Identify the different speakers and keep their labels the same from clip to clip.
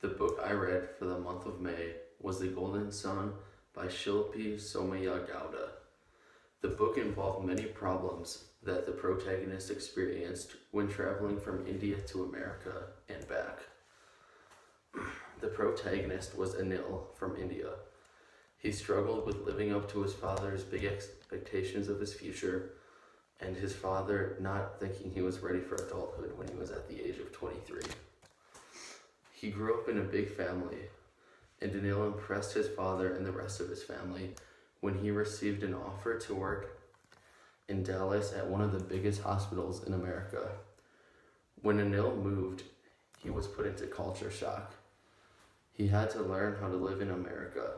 Speaker 1: The book I read for the month of May was The Golden Sun by Shilpi Somayagowda. The book involved many problems that the protagonist experienced when traveling from India to America and back. The protagonist was Anil from India. He struggled with living up to his father's big expectations of his future, and his father not thinking he was ready for adulthood when he was at the age of 23. He grew up in a big family, and Anil impressed his father and the rest of his family when he received an offer to work in Dallas at one of the biggest hospitals in America. When Anil moved, he was put into culture shock. He had to learn how to live in America.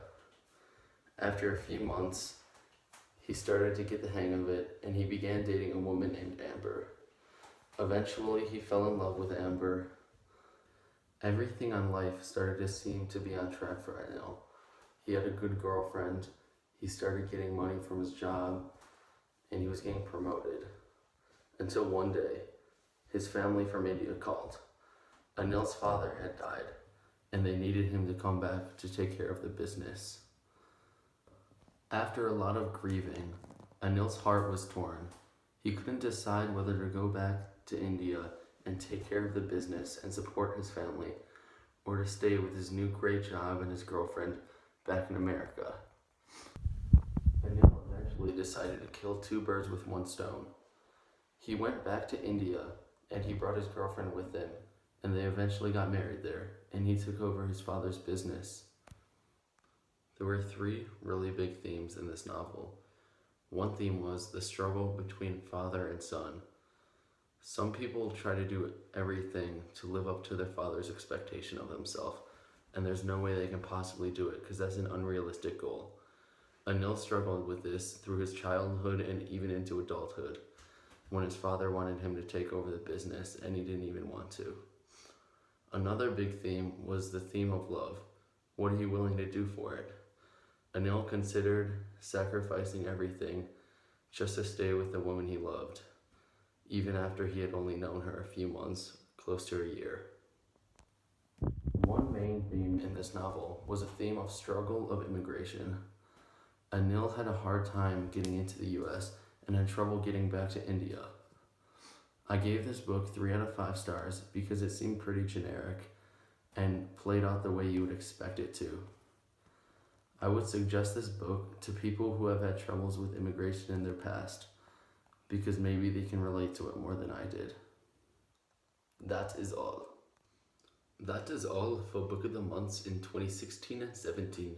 Speaker 1: After a few months, he started to get the hang of it, and he began dating a woman named Amber. Eventually, he fell in love with Amber. Everything on life started to seem to be on track for Anil. He had a good girlfriend, he started getting money from his job, and he was getting promoted. Until one day, his family from India called. Anil's father had died, and they needed him to come back to take care of the business. After a lot of grieving, Anil's heart was torn. He couldn't decide whether to go back to India and take care of the business and support his family, or to stay with his new great job and his girlfriend back in America. Anil eventually decided to kill two birds with one stone. He went back to India, and he brought his girlfriend with him, and they eventually got married there, and he took over his father's business. There were three really big themes in this novel. One theme was the struggle between father and son. Some people try to do everything to live up to their father's expectation of themselves, and there's no way they can possibly do it because that's an unrealistic goal. Anil struggled with this through his childhood and even into adulthood, when his father wanted him to take over the business and he didn't even want to. Another big theme was the theme of love. What are you willing to do for it? Anil considered sacrificing everything just to stay with the woman he loved, even after he had only known her a few months, close to a year. One main theme in this novel was a theme of struggle of immigration. Anil had a hard time getting into the US and had trouble getting back to India. I gave this book 3 out of 5 stars because it seemed pretty generic and played out the way you would expect it to. I would suggest this book to people who have had troubles with immigration in their past, because maybe they can relate to it more than I did. That is all. That is all for Book of the Months in 2016 and 17.